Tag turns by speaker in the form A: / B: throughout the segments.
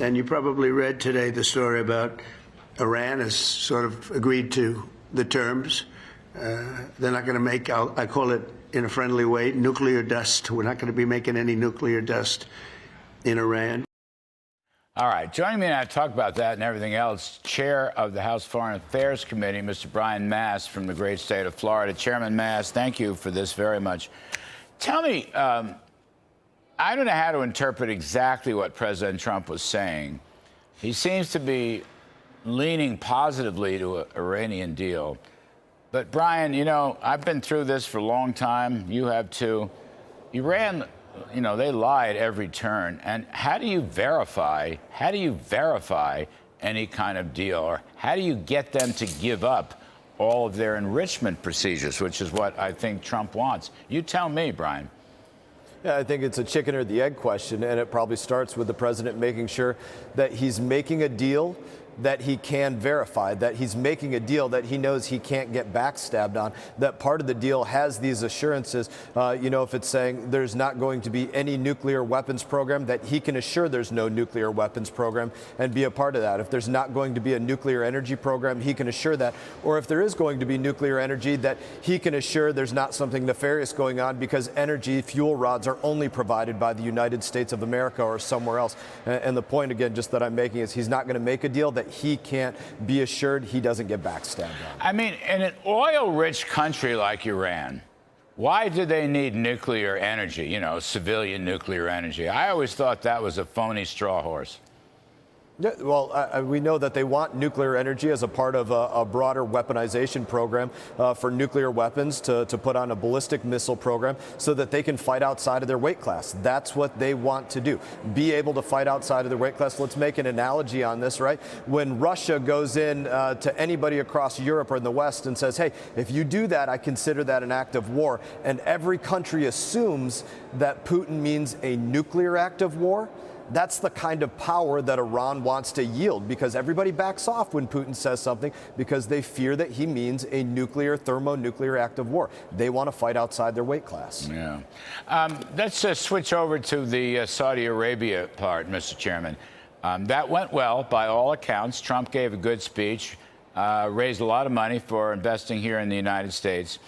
A: And you probably read today the story about Iran has sort of agreed to the terms. They're not going to make, I call it in a friendly way, nuclear dust. We're not going to be making any nuclear dust in Iran.
B: All right. Joining me now to talk about that and everything else, Chair of the House Foreign Affairs Committee, Mr. Brian Mast from the great state of Florida. Chairman Mast, thank you for this very much. Tell me, I don't know how to interpret exactly what President Trump was saying. He seems to be leaning positively to an Iranian deal. But, Brian, you know, I've been through this for a long time. You have too. Iran, you know, they lie at every turn. And how do you verify any kind of deal? Or how do you get them to give up all of their enrichment procedures, which is what I think Trump wants? You tell me, Brian.
C: Yeah, I think it's a chicken or the egg question, and it probably starts with the president making sure that he's making a deal that he can verify, that he's making a deal that he knows he can't get backstabbed on, that part of the deal has these assurances. You know, if it's saying there's not going to be any nuclear weapons program, that he can assure there's no nuclear weapons program and be a part of that. If there's not going to be a nuclear energy program, he can assure that. Or if there is going to be nuclear energy, that he can assure there's not something nefarious going on because energy fuel rods are only provided by the United States of America or somewhere else. And the point, again, just that I'm making is he's not going to make a deal that he can't be assured he doesn't get backstabbed on.
B: I mean, in an oil-rich country like Iran, why do they need nuclear energy, you know, civilian nuclear energy? I always thought that was a phony straw horse.
C: Yeah, well, we know that they want nuclear energy as a part of a broader weaponization program for nuclear weapons to put on a ballistic missile program so that they can fight outside of their weight class. That's what they want to do, be able to fight outside of their weight class. Let's make an analogy on this, right? When Russia goes in to anybody across Europe or in the West and says, hey, if you do that, I consider that an act of war, and every country assumes that Putin means a nuclear act of war, that's the kind of power that Iran wants to yield, because everybody backs off when Putin says something because they fear that he means a nuclear, thermonuclear act of war. They want to fight outside their weight class.
B: Yeah. Let's switch over to the Saudi Arabia part, Mr. Chairman. That went well by all accounts. Trump gave a good speech, raised a lot of money for investing here in the United States.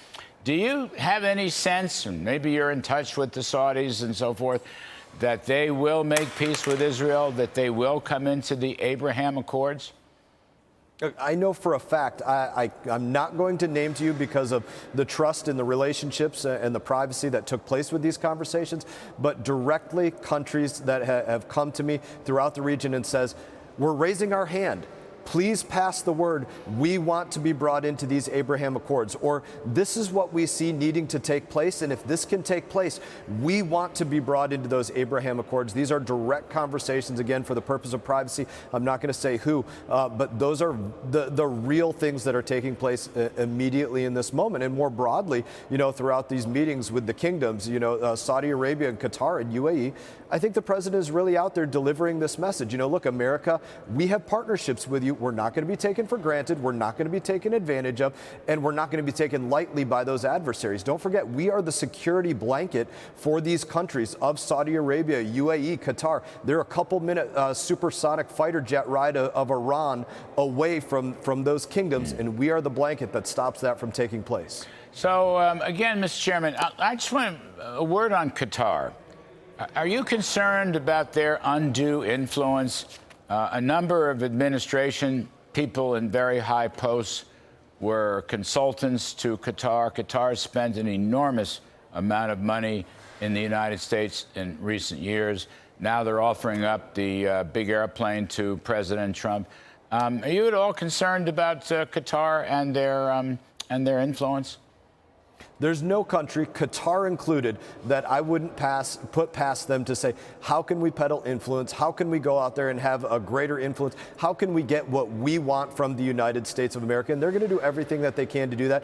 B: Do you have any sense, and maybe you're in touch with the Saudis and so forth, that they will make peace with Israel, that they will come into the Abraham Accords?
C: I know for a fact, I'm not going to name to you because of the trust in the relationships and the privacy that took place with these conversations, but directly countries that have come to me throughout the region and says, we're raising our hand. Please pass the word. We want to be brought into these Abraham Accords, or this is what we see needing to take place. And if this can take place, we want to be brought into those Abraham Accords. These are direct conversations, again, for the purpose of privacy. I'm not going to say who, but those are the real things that are taking place immediately in this moment. And more broadly, you know, throughout these meetings with the kingdoms, you know, Saudi Arabia and Qatar and UAE, I think the president is really out there delivering this message. You know, look, America, we have partnerships with you. We're not going to be taken for granted. We're not going to be taken advantage of, and we're not going to be taken lightly by those adversaries. Don't forget, we are the security blanket for these countries of Saudi Arabia, UAE, Qatar. They're a couple-minute supersonic fighter jet ride of Iran away from those kingdoms, and we are the blanket that stops that from taking place.
B: So, again, Mr. Chairman, I just want a word on Qatar. Are you concerned about their undue influence? A number of administration people in very high posts were consultants to Qatar. Qatar spent an enormous amount of money in the United States in recent years. Now they're offering up the big airplane to President Trump. Are you at all concerned about Qatar and their influence?
C: There's no country, Qatar included, that I wouldn't put past them to say, how can we peddle influence? How can we go out there and have a greater influence? How can we get what we want from the United States of America? And they're going to do everything that they can to do that.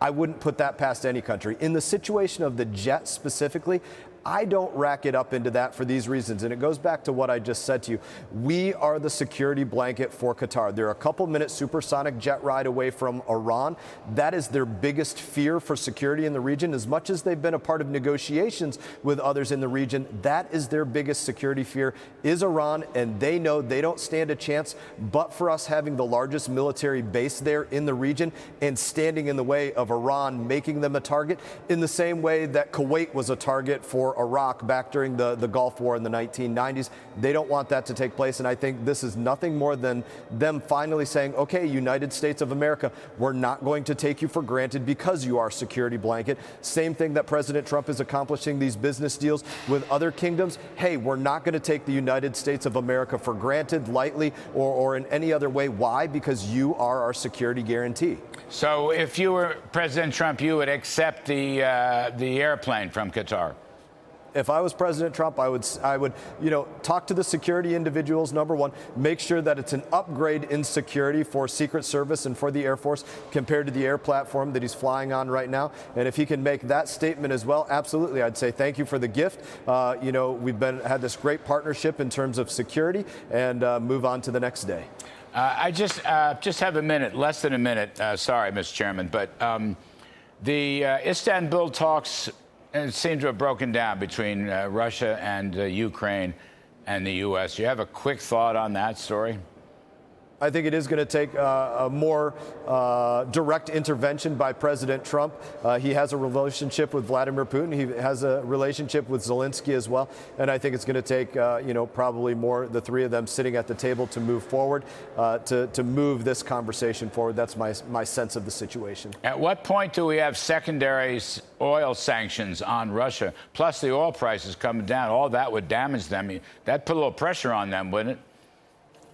C: I wouldn't put that past any country. In the situation of the jet specifically, I don't rack it up into that for these reasons. And it goes back to what I just said to you. We are the security blanket for Qatar. They're a couple-minute supersonic jet ride away from Iran. That is their biggest fear for security in the region. As much as they've been a part of negotiations with others in the region, that is their biggest security fear is Iran, and they know they don't stand a chance but for us having the largest military base there in the region and standing in the way of Iran, making them a target in the same way that Kuwait was a target for Iraq back during the Gulf War in the 1990s. They don't want that to take place, and I think this is nothing more than them finally saying, okay, United States of America, we're not going to take you for granted because you are a security blanket. Same thing that President Trump is accomplishing these business deals with other kingdoms. Hey, we're not going to take the United States of America for granted, lightly, or in any other way. Why? Because you are our security guarantee.
B: So if you were President Trump, you would accept the airplane from Qatar?
C: If I was President Trump, I would, talk to the security individuals, number one, make sure that it's an upgrade in security for Secret Service and for the Air Force compared to the air platform that he's flying on right now. And if he can make that statement as well, absolutely, I'd say thank you for the gift. We've had this great partnership in terms of security, and move on to the next day.
B: I just have a minute, less than a minute. Sorry, Mr. Chairman, but the Istanbul talks seem to have broken down between Russia and Ukraine and the U.S. You have a quick thought on that story?
C: I think it is going to take a more direct intervention by President Trump. He has a relationship with Vladimir Putin. He has a relationship with Zelensky as well. And I think it's going to take, probably more the three of them sitting at the table to move forward, to move this conversation forward. That's my sense of the situation. At
B: what point do we have secondary oil sanctions on Russia? Plus the oil prices coming down. All that would damage them. That'd put a little pressure on them, wouldn't it?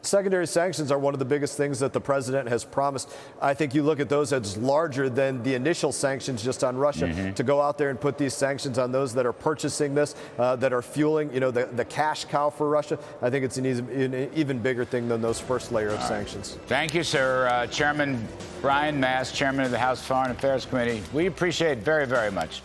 C: Secondary sanctions are one of the biggest things that the president has promised. I think you look at those as larger than the initial sanctions just on Russia. Mm-hmm. To go out there and put these sanctions on those that are purchasing this, that are fueling, the cash cow for Russia, I think it's an even bigger thing than those first layer of sanctions.
B: Thank you, sir. Chairman Brian Mast, Chairman of the House Foreign Affairs Committee. We appreciate it very, very much.